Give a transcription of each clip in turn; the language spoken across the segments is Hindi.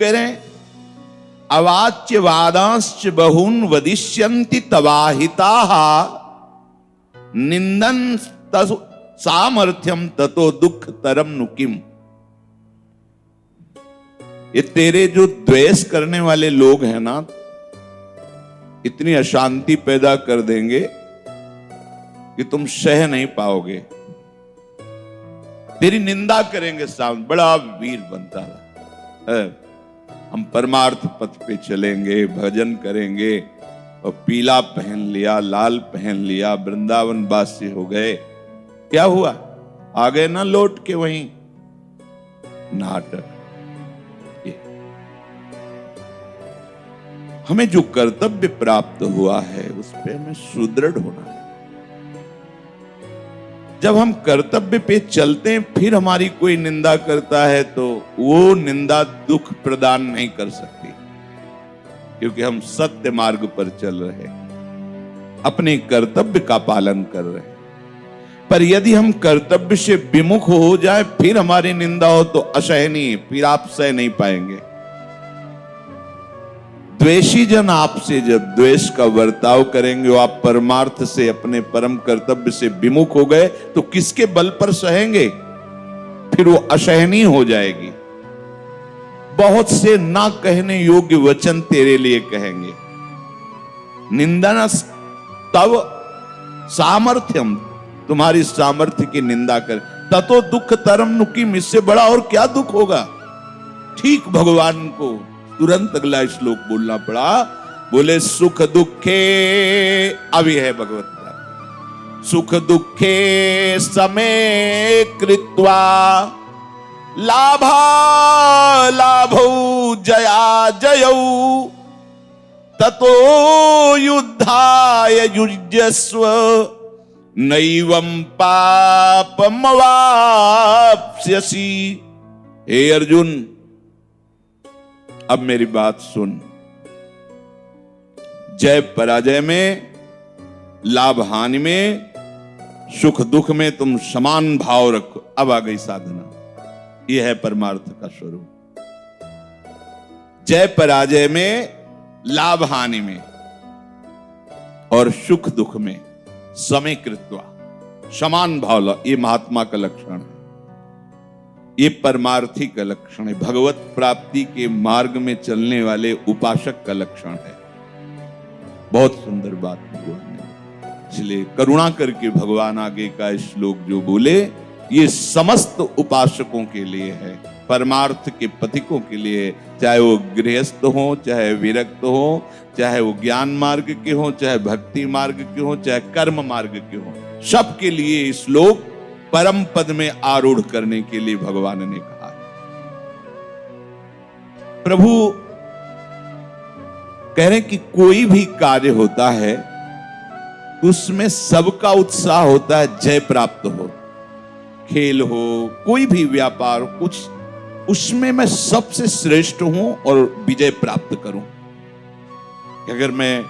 करें अवाच्य वादांश्च बहून वदिष्यन्ति तवाहिताः निंदन सामर्थ्यम ततो दुख तरम नुकिम। ये तेरे जो द्वेष करने वाले लोग हैं ना, इतनी अशांति पैदा कर देंगे कि तुम सह नहीं पाओगे। तेरी निंदा करेंगे, सामने बड़ा वीर बनता है। हम परमार्थ पथ पे चलेंगे, भजन करेंगे और पीला पहन लिया, लाल पहन लिया, वृंदावन वासी हो गए। क्या हुआ? आ गए ना लौट के वहीं। नाटक। हमें जो कर्तव्य प्राप्त हुआ है उस पे हमें सुदृढ़ होना है। जब हम कर्तव्य पे चलते हैं फिर हमारी कोई निंदा करता है तो वो निंदा दुख प्रदान नहीं कर सकती, क्योंकि हम सत्य मार्ग पर चल रहे हैं, अपने कर्तव्य का पालन कर रहे हैं। पर यदि हम कर्तव्य से विमुख हो जाए फिर हमारी निंदा हो तो असहनीय, फिर आप सह नहीं पाएंगे। द्वेषी जन आपसे जब द्वेष का बर्ताव करेंगे, आप परमार्थ से, अपने परम कर्तव्य से विमुख हो गए तो किसके बल पर सहेंगे? फिर वो असहनीय हो जाएगी। बहुत से ना कहने योग्य वचन तेरे लिए कहेंगे। निंदन तव सामर्थ्यम, तुम्हारी सामर्थ्य की निंदा कर, ततो दुख तरम नुकिम, इससे बड़ा और क्या दुख होगा। ठीक भगवान को तुरंत अगला श्लोक बोलना पड़ा। बोले सुख दुखे, अभी है भगवत प्राप्ति, सुख दुखे समय कृत्वा लाभा लाभौ जया जयौ ततो युद्धाय युज्यस्व नैवं पापमवाप्स्यसि। हे अर्जुन, अब मेरी बात सुन। जय पराजय में, लाभ हानि में, सुख दुख में तुम समान भाव रखो। अब आ गई साधना। यह है परमार्थ का स्वरूप। जय पराजय में, लाभ हानि में और सुख दुख में समय कृत्वा, समान भाव लो। ये महात्मा का लक्षण है, ये परमार्थी का लक्षण है, भगवत प्राप्ति के मार्ग में चलने वाले उपासक का लक्षण है। बहुत सुंदर बात भगवान ने, इसलिए करुणा करके भगवान आगे का श्लोक जो बोले ये समस्त उपासकों के लिए है, परमार्थ के पथिकों के लिए, चाहे वो गृहस्थ हो, चाहे विरक्त हो, चाहे वो ज्ञान मार्ग के हो, चाहे भक्ति मार्ग के हो, चाहे कर्म मार्ग के हो, सबके लिए श्लोक परम पद में आरूढ़ करने के लिए भगवान ने कहा है। प्रभु कह रहे कि कोई भी कार्य होता है उसमें सबका उत्साह होता है जय प्राप्त हो, खेल हो, कोई भी व्यापार, कुछ उसमें मैं सबसे श्रेष्ठ हूं और विजय प्राप्त करूं। अगर मैं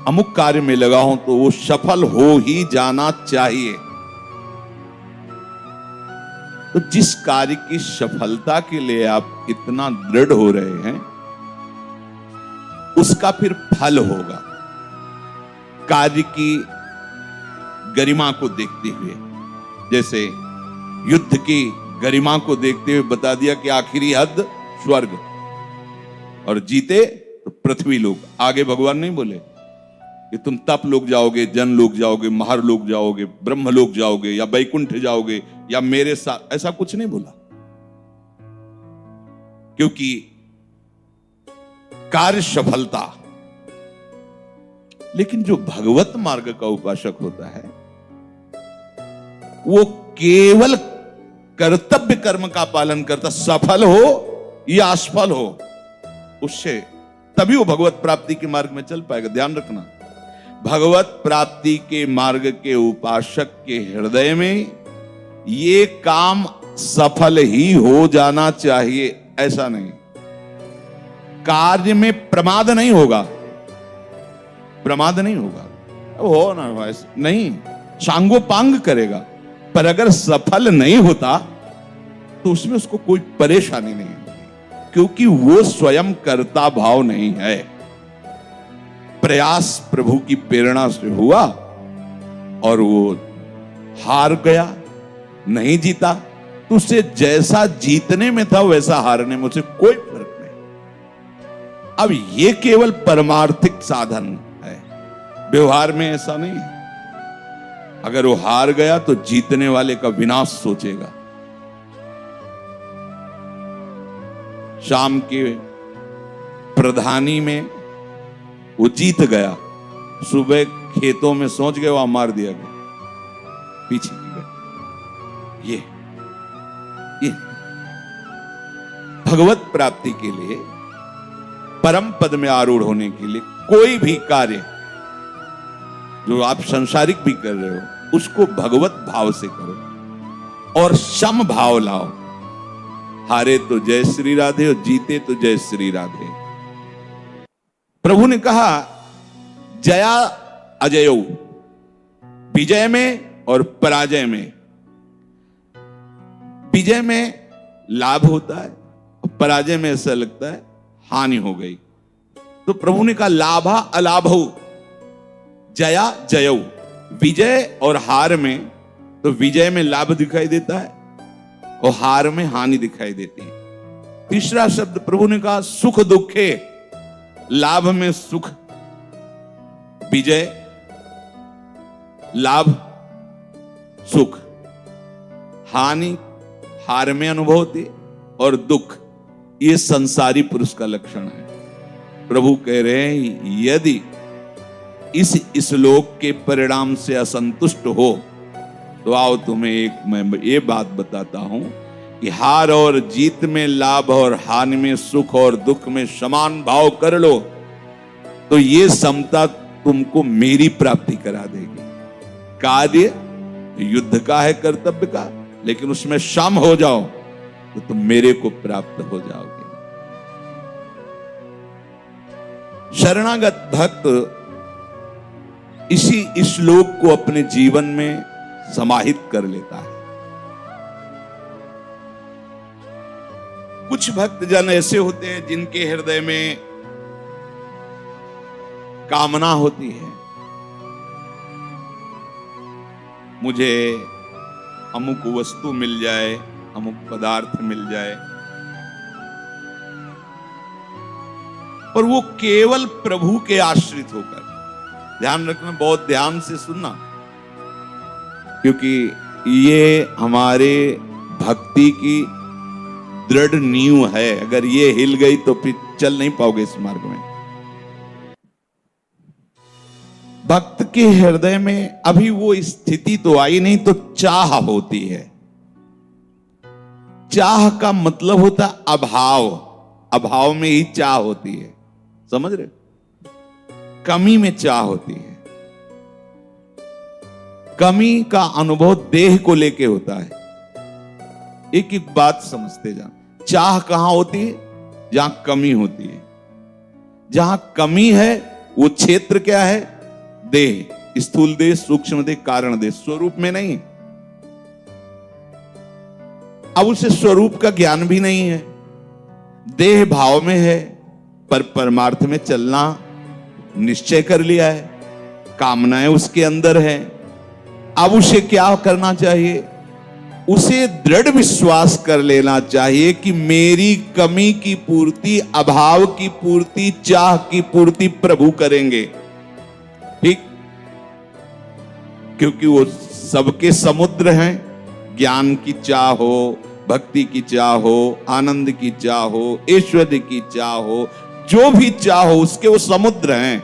अमुक कार्य में लगा हूं तो वो सफल हो ही जाना चाहिए। तो जिस कार्य की सफलता के लिए आप इतना दृढ़ हो रहे हैं उसका फिर फल होगा। कार्य की गरिमा को देखते हुए, जैसे युद्ध की गरिमा को देखते हुए बता दिया कि आखिरी हद स्वर्ग, और जीते तो पृथ्वी लोग। आगे भगवान नहीं बोले कि तुम तप लोग जाओगे, जन लोग जाओगे, महर लोग जाओगे, ब्रह्म लोग जाओगे, या बैकुंठ जाओगे, या मेरे साथ, ऐसा कुछ नहीं बोला। क्योंकि कार्य सफलता, लेकिन जो भगवत मार्ग का उपासक होता है वो केवल कर्तव्य कर्म का पालन करता, सफल हो या असफल हो उससे, तभी वो भगवत प्राप्ति के मार्ग में चल पाएगा। ध्यान रखना, भगवत प्राप्ति के मार्ग के उपासक के हृदय में ये काम सफल ही हो जाना चाहिए, ऐसा नहीं। कार्य में प्रमाद नहीं होगा, प्रमाद नहीं होगा, हो ना हो ऐसा नहीं, सांगोपांग करेगा। पर अगर सफल नहीं होता तो उसमें उसको कोई परेशानी नहीं होगी। क्योंकि वो स्वयं कर्ता भाव नहीं है। प्रयास प्रभु की प्रेरणा से हुआ और वो हार गया, नहीं जीता, तो उसे जैसा जीतने में था वैसा हारने में उसे कोई फर्क नहीं। अब ये केवल परमार्थिक साधन है, व्यवहार में ऐसा नहीं है। अगर वो हार गया तो जीतने वाले का विनाश सोचेगा। शाम के प्रधानी में वो जीत गया, सुबह खेतों में सोच गए, वहां मार दिया गया, पीछे की गए। ये भगवत प्राप्ति के लिए, परम पद में आरूढ़ होने के लिए कोई भी कार्य जो आप संसारिक भी कर रहे हो उसको भगवत भाव से करो और सम भाव लाओ। हारे तो जय श्री राधे और जीते तो जय श्री राधे। प्रभु ने कहा जया अजयो, विजय में और पराजय में। विजय में लाभ होता है और पराजय में ऐसा लगता है हानि हो गई। तो प्रभु ने कहा लाभा अलाभौ जया जयौ। विजय और हार में, तो विजय में लाभ दिखाई देता है और हार में हानि दिखाई देती है। तीसरा शब्द प्रभु ने कहा सुख दुखे। लाभ में सुख, विजय, लाभ, सुख, हानि हार में अनुभव होती और दुख, ये संसारी पुरुष का लक्षण है। प्रभु कह रहे हैं यदि इस श्लोक के परिणाम से असंतुष्ट हो तो आओ तुम्हें मैं ये बात बताता हूं कि हार और जीत में, लाभ और हानि में, सुख और दुख में समान भाव कर लो तो ये समता तुमको मेरी प्राप्ति करा देगी। कार्य युद्ध का है, कर्तव्य का, लेकिन उसमें सम हो जाओ तो तुम मेरे को प्राप्त हो जाओगे। शरणागत भक्त इसी श्लोक को अपने जीवन में समाहित कर लेता है। कुछ भक्त जन ऐसे होते हैं जिनके हृदय में कामना होती है, मुझे अमुक वस्तु मिल जाए, अमुक पदार्थ मिल जाए, और वो केवल प्रभु के आश्रित होकर। ध्यान रखना, बहुत ध्यान से सुनना, क्योंकि ये हमारे भक्ति की दृढ़ नींव है। अगर ये हिल गई तो फिर चल नहीं पाओगे इस मार्ग में। भक्त के हृदय में अभी वो स्थिति तो आई नहीं, तो चाह होती है। चाह का मतलब होता अभाव, अभाव में ही चाह होती है, समझ रहे? कमी में चाह होती है। कमी का अनुभव देह को लेके होता है। एक एक बात समझते जाओ, चाह कहां होती है? जहां कमी होती है। जहां कमी है वो क्षेत्र क्या है? देह, स्थूल देह, सूक्ष्म देह, कारण देह, स्वरूप में नहीं। अब उसे स्वरूप का ज्ञान भी नहीं है, देह भाव में है, पर परमार्थ में चलना निश्चय कर लिया है, कामनाएं उसके अंदर है। अब उसे क्या करना चाहिए? उसे दृढ़ विश्वास कर लेना चाहिए कि मेरी कमी की पूर्ति, अभाव की पूर्ति, चाह की पूर्ति प्रभु करेंगे। ठीक? क्योंकि वो सबके समुद्र हैं। ज्ञान की चाह हो, भक्ति की चाह हो, आनंद की चाह हो, ऐश्वर्य की चाह हो, जो भी चाह हो उसके वो समुद्र हैं।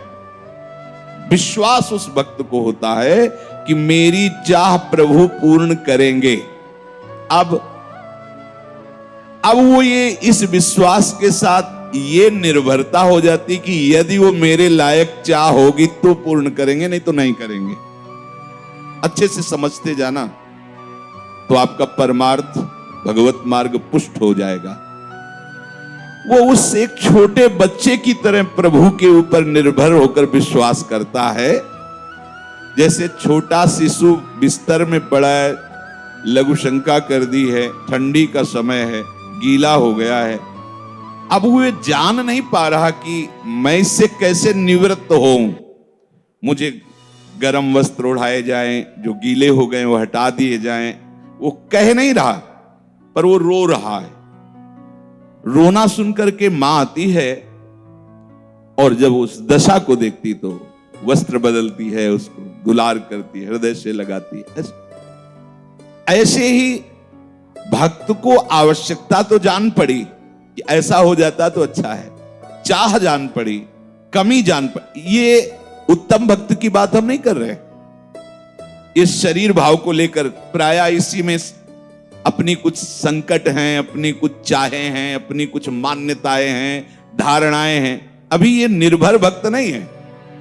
विश्वास उस भक्त को होता है कि मेरी चाह प्रभु पूर्ण करेंगे। अब वो ये इस विश्वास के साथ ये निर्भरता हो जाती कि यदि वो मेरे लायक चाह होगी तो पूर्ण करेंगे, नहीं तो नहीं करेंगे। अच्छे से समझते जाना तो आपका परमार्थ भगवत मार्ग पुष्ट हो जाएगा। वो उस एक छोटे बच्चे की तरह प्रभु के ऊपर निर्भर होकर विश्वास करता है। जैसे छोटा शिशु बिस्तर में पड़ा है, लघु शंका कर दी है, ठंडी का समय है, गीला हो गया है, अब वो जान नहीं पा रहा कि मैं इससे कैसे निवृत्त होऊं। मुझे गर्म वस्त्र उड़ाए जाएं, जो गीले हो गए वो हटा दिए जाएं। वो कह नहीं रहा, पर वो रो रहा है। रोना सुनकर के मां आती है और जब उस दशा को देखती तो वस्त्र बदलती है, उसको दुलार करती है, हृदय से लगाती है। ऐसे ही भक्त को आवश्यकता तो जान पड़ी कि ऐसा हो जाता तो अच्छा है, चाह जान पड़ी, कमी जान पड़ी। ये उत्तम भक्त की बात हम नहीं कर रहे। इस शरीर भाव को लेकर प्राय इसी में अपनी कुछ संकट हैं, अपनी कुछ चाहे हैं, अपनी कुछ मान्यताएं हैं, धारणाएं हैं। अभी ये निर्भर भक्त नहीं है,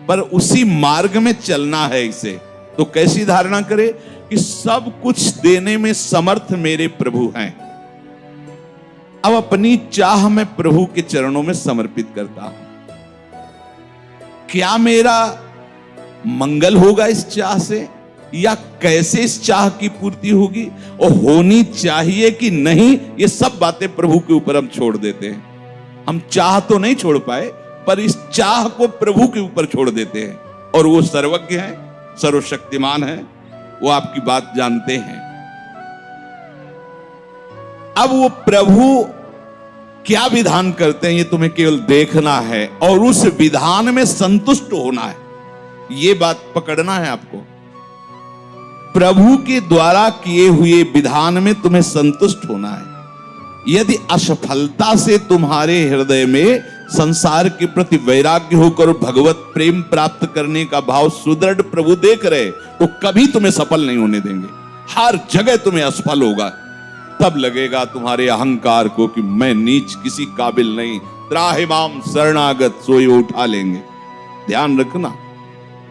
पर उसी मार्ग में चलना है इसे। तो कैसी धारणा करे कि सब कुछ देने में समर्थ मेरे प्रभु हैं। अब अपनी चाह मैं प्रभु के चरणों में समर्पित करता हूं। क्या मेरा मंगल होगा इस चाह से, या कैसे इस चाह की पूर्ति होगी और होनी चाहिए कि नहीं, ये सब बातें प्रभु के ऊपर हम छोड़ देते हैं। हम चाह तो नहीं छोड़ पाए, पर इस चाह को प्रभु के ऊपर छोड़ देते हैं। और वो सर्वज्ञ है, सर्वशक्तिमान है, वो आपकी बात जानते हैं। अब वो प्रभु क्या विधान करते हैं ये तुम्हें केवल देखना है और उस विधान में संतुष्ट होना है। ये बात पकड़ना है आपको। प्रभु के द्वारा किए हुए विधान में तुम्हें संतुष्ट होना है। यदि असफलता से तुम्हारे हृदय में संसार के प्रति वैराग्य होकर भगवत प्रेम प्राप्त करने का भाव सुदृढ़ प्रभु देख रहे, तो कभी तुम्हें सफल नहीं होने देंगे। हर जगह तुम्हें असफल होगा। तब लगेगा तुम्हारे अहंकार को कि मैं नीच किसी काबिल नहीं, त्राहिमाम शरणागत सोई उठा लेंगे। ध्यान रखना,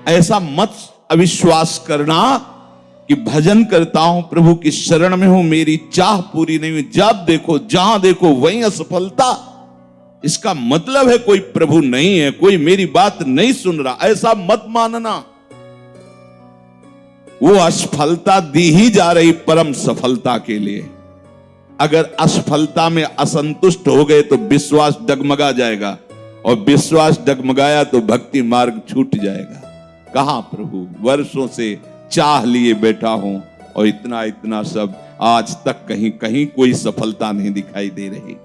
ऐसा मत अविश्वास करना कि भजन करता हूं, प्रभु की शरण में हूं, मेरी चाह पूरी नहीं हुई। जब देखो, जहां देखो वहीं असफलता। इसका मतलब है कोई प्रभु नहीं है, कोई मेरी बात नहीं सुन रहा। ऐसा मत मानना। वो असफलता दी ही जा रही परम सफलता के लिए। अगर असफलता में असंतुष्ट हो गए तो विश्वास डगमगा जाएगा, और विश्वास डगमगाया तो भक्ति मार्ग छूट जाएगा। कहां प्रभु, वर्षों से चाह लिए बैठा हूं और इतना इतना सब, आज तक कहीं कहीं कोई सफलता नहीं दिखाई दे रही।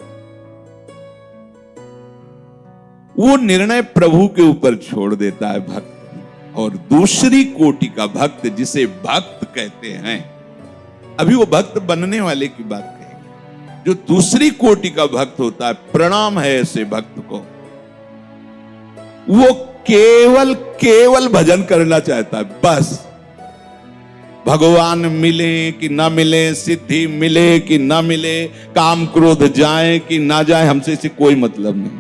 वो निर्णय प्रभु के ऊपर छोड़ देता है भक्त। और दूसरी कोटि का भक्त, जिसे भक्त कहते हैं, अभी वो भक्त बनने वाले की बात कहेंगे। जो दूसरी कोटि का भक्त होता है, प्रणाम है ऐसे भक्त को। वो केवल भजन करना चाहता है, बस। भगवान मिले कि ना मिले, सिद्धि मिले कि ना मिले, काम क्रोध जाए कि ना जाए, हमसे इसे कोई मतलब नहीं।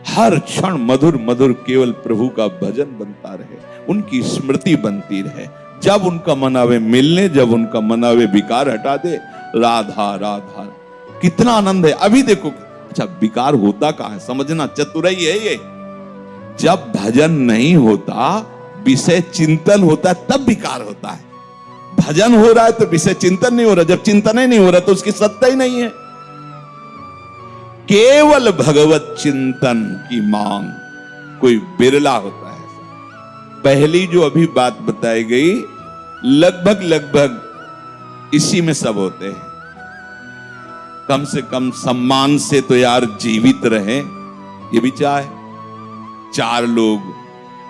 हर क्षण मधुर मधुर केवल प्रभु का भजन बनता रहे, उनकी स्मृति बनती रहे। जब उनका मन आवे मिलने, जब उनका मन आवे विकार हटा दे, राधा राधा। कितना आनंद है। अभी देखो, अच्छा विकार होता कहां है, समझना, चतुराई है ये। जब भजन नहीं होता, विषय चिंतन होता है, तब विकार होता है। भजन हो रहा है तो विषय चिंतन नहीं हो रहा। जब चिंतन ही नहीं हो रहा तो उसकी सत्ता ही नहीं है। केवल भगवत चिंतन की मांग कोई बिरला होता है। पहली जो अभी बात बताई गई, लगभग इसी में सब होते हैं। कम से कम सम्मान से तो यार जीवित रहे, ये भी चाहे। चार लोग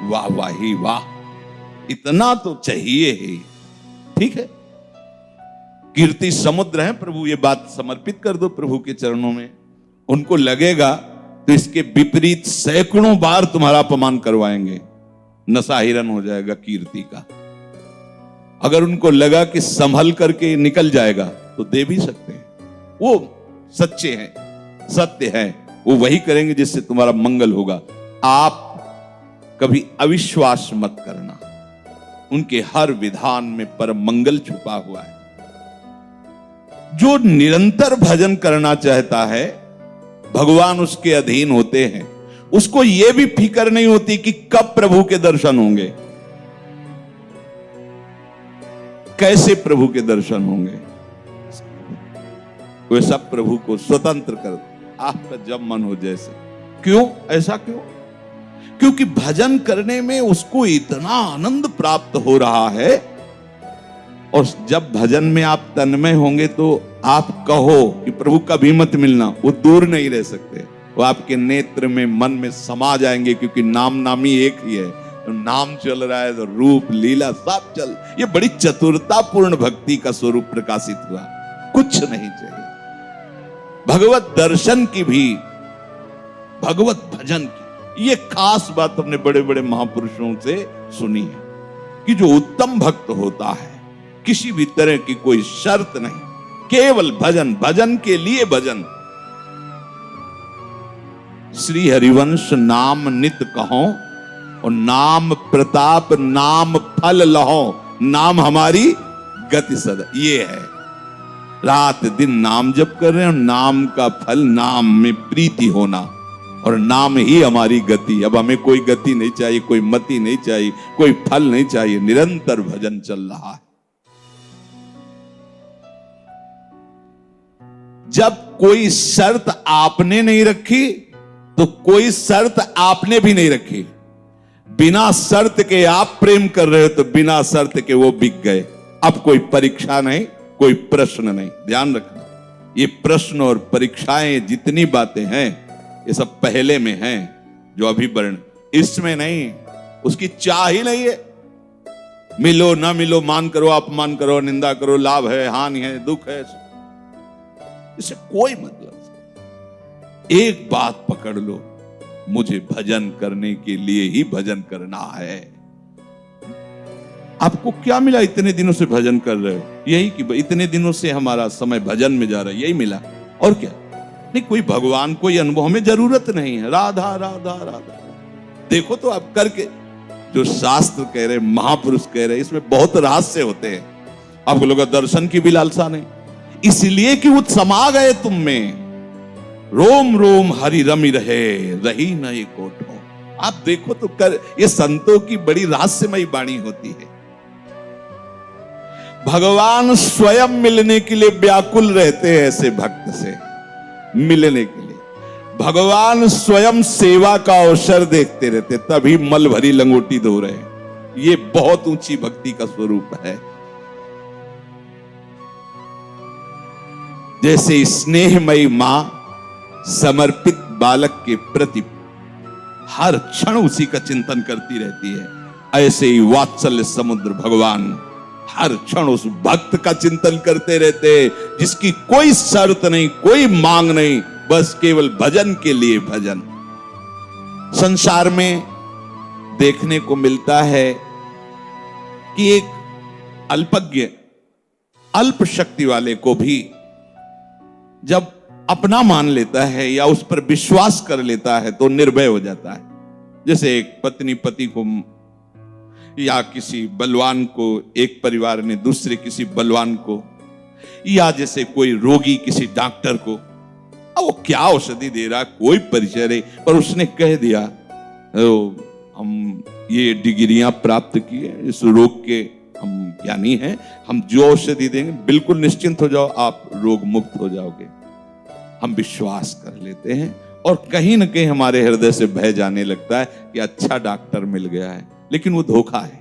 वाह वाही वाह, इतना तो चाहिए ही। ठीक है, कीर्ति समुद्र है प्रभु, ये बात समर्पित कर दो प्रभु के चरणों में। उनको लगेगा तो इसके विपरीत सैकड़ों बार तुम्हारा अपमान करवाएंगे, नशा हिरन हो जाएगा कीर्ति का। अगर उनको लगा कि संभल करके निकल जाएगा तो दे भी सकते हैं। वो सच्चे हैं, सत्य हैं, वो वही करेंगे जिससे तुम्हारा मंगल होगा। आप कभी अविश्वास मत करना, उनके हर विधान में परम मंगल छुपा हुआ है। जो निरंतर भजन करना चाहता है, भगवान उसके अधीन होते हैं। उसको यह भी फिक्र नहीं होती कि कब प्रभु के दर्शन होंगे, कैसे प्रभु के दर्शन होंगे। वे सब प्रभु को स्वतंत्र कर आपका जब मन हो जैसे। क्यों ऐसा क्यों? क्योंकि भजन करने में उसको इतना आनंद प्राप्त हो रहा है, और जब भजन में आप तन्मय होंगे तो आप कहो कि प्रभु कभी मत मिलना, वो दूर नहीं रह सकते, वो आपके नेत्र में मन में समा जाएंगे, क्योंकि नाम नामी एक ही है। तो नाम चल रहा है तो रूप लीला सब चल, ये बड़ी चतुरतापूर्ण भक्ति का स्वरूप प्रकाशित हुआ। कुछ नहीं चाहिए। भगवत दर्शन की भी, भगवत भजन की, ये खास बात हमने बड़े बड़े महापुरुषों से सुनी है कि जो उत्तम भक्त होता है, किसी भी तरह की कोई शर्त नहीं, केवल भजन, भजन के लिए भजन। श्री हरिवंश नाम नित कहो, और नाम प्रताप नाम फल लहो, नाम हमारी गति सदा। ये है, रात दिन नाम जप कर रहे हैं, और नाम का फल नाम में प्रीति होना, और नाम ही हमारी गति। अब हमें कोई गति नहीं चाहिए, कोई मति नहीं चाहिए, कोई फल नहीं चाहिए, निरंतर भजन चल रहा है। जब कोई शर्त आपने नहीं रखी तो कोई शर्त आपने भी नहीं रखी। बिना शर्त के आप प्रेम कर रहे हो तो बिना शर्त के वो बिक गए। अब कोई परीक्षा नहीं, कोई प्रश्न नहीं। ध्यान रखना, ये प्रश्न और परीक्षाएं जितनी बातें हैं ये सब पहले में हैं, जो अभी वर्ण, इसमें नहीं। उसकी चाह ही नहीं है। मिलो ना मिलो, मान करो अपमान करो, निंदा करो, लाभ है हानि है दुख है, इससे कोई मतलब नहीं। एक बात पकड़ लो, मुझे भजन करने के लिए ही भजन करना है। आपको क्या मिला इतने दिनों से भजन कर रहे हो? यही कि इतने दिनों से हमारा समय भजन में जा रहा है, यही मिला। और क्या? नहीं, कोई भगवान कोई अनुभव हमें जरूरत नहीं है। राधा राधा राधा देखो तो आप करके, जो शास्त्र कह रहे, महापुरुष कह रहे, इसमें बहुत रहस्य होते हैं। आप लोगों का दर्शन की भी लालसा नहीं, इसलिए कि वो समा गए तुम में। रोम रोम हरि रमि रहे, रही न ये कोठो। आप देखो तो कर, ये संतों की बड़ी रहस्यमयी वाणी होती है। भगवान स्वयं मिलने के लिए व्याकुल रहते हैं ऐसे भक्त से मिलने के लिए। भगवान स्वयं सेवा का अवसर देखते रहते, तभी मल भरी लंगोटी धो रहे। ये बहुत ऊंची भक्ति का स्वरूप है। जैसे स्नेहमयी मां समर्पित बालक के प्रति हर क्षण उसी का चिंतन करती रहती है, ऐसे ही वात्सल्य समुद्र भगवान हर क्षण उस भक्त का चिंतन करते रहते, जिसकी कोई शर्त नहीं, कोई मांग नहीं, बस केवल भजन के लिए भजन। संसार में देखने को मिलता है कि एक अल्पज्ञ, अल्प शक्ति वाले को भी जब अपना मान लेता है या उस पर विश्वास कर लेता है तो निर्भय हो जाता है। जैसे एक पत्नी पति को, या किसी बलवान को एक परिवार ने दूसरे किसी बलवान को, या जैसे कोई रोगी किसी डॉक्टर को, अब वो क्या औषधि दे रहा कोई परिचय नहीं, पर उसने कह दिया हम ये डिग्रियां प्राप्त किए, इस रोग के हम ज्ञानी हैं, हम जो औषधि देंगे बिल्कुल निश्चिंत हो जाओ, आप रोग मुक्त हो जाओगे। हम विश्वास कर लेते हैं और कहीं न कहीं हमारे हृदय से भय जाने लगता है कि अच्छा डॉक्टर मिल गया है, लेकिन वो धोखा है,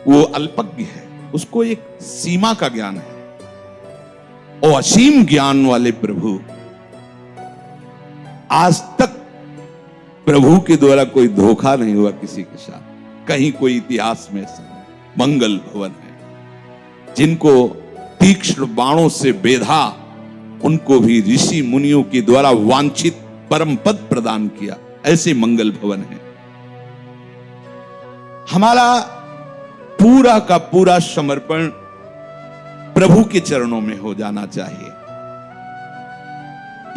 वो अल्पज्ञ है, उसको एक सीमा का ज्ञान है। और असीम ज्ञान वाले प्रभु, आज तक प्रभु के द्वारा कोई धोखा नहीं हुआ किसी के साथ, कहीं कोई इतिहास में से। मंगल भवन है, जिनको तीक्ष्ण बाणों से बेधा, उनको भी ऋषि मुनियों के द्वारा वांछित परम पद प्रदान किया, ऐसे मंगल भवन है। हमारा पूरा का पूरा समर्पण प्रभु के चरणों में हो जाना चाहिए।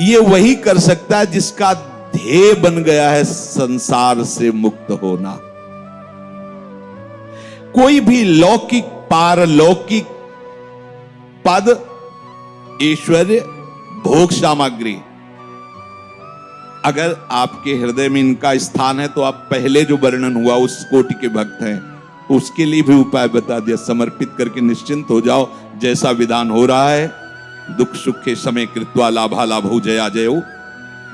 ये वही कर सकता है जिसका ध्येय बन गया है संसार से मुक्त होना। कोई भी लौकिक पारलौकिक पद, ऐश्वर्य, भोग सामग्री, अगर आपके हृदय में इनका स्थान है तो आप पहले जो वर्णन हुआ उस कोटि के भक्त हैं, उसके लिए भी उपाय बता दिया। समर्पित करके निश्चिंत हो जाओ, जैसा विधान हो रहा है दुख सुख के समय कृत्वा लाभा लाभो जया जयो,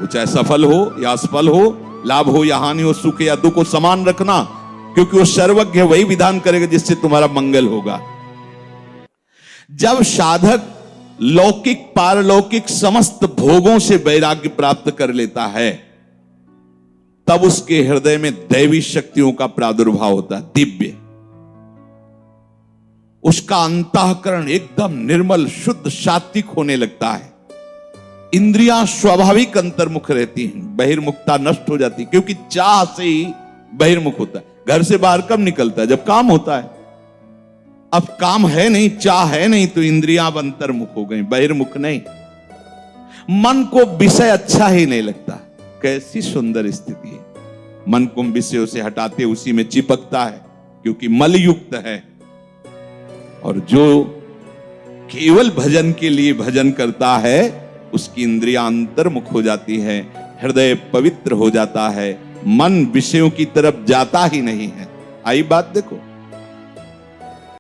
वो चाहे सफल हो या असफल हो, लाभ हो या हानि हो, सुख या दुख हो, समान रखना, क्योंकि वो सर्वज्ञ, वही विधान करेगा जिससे तुम्हारा मंगल होगा। जब साधक लौकिक पारलौकिक समस्त भोगों से वैराग्य प्राप्त कर लेता है, तब उसके हृदय में दैवी शक्तियों का प्रादुर्भाव होता है, दिव्य। उसका अंतःकरण एकदम निर्मल शुद्ध सात्विक होने लगता है। इंद्रियां स्वाभाविक अंतर्मुख रहती हैं, बहिर्मुखता नष्ट हो जाती, क्योंकि चाह से ही बहिर्मुख होता है। घर से बाहर कब निकलता है? जब काम होता है। अब काम है नहीं, चाह है नहीं, तो इंद्रियां अब अंतर्मुख हो गई, बहिर्मुख नहीं। मन को विषय अच्छा ही नहीं लगता। कैसी सुंदर स्थिति है। मन को विषयों से हटाते उसी में चिपकता है, क्योंकि मलयुक्त है। और जो केवल भजन के लिए भजन करता है, उसकी इंद्रियां अंतर्मुख हो जाती है, हृदय पवित्र हो जाता है, मन विषयों की तरफ जाता ही नहीं है। आई बात देखो।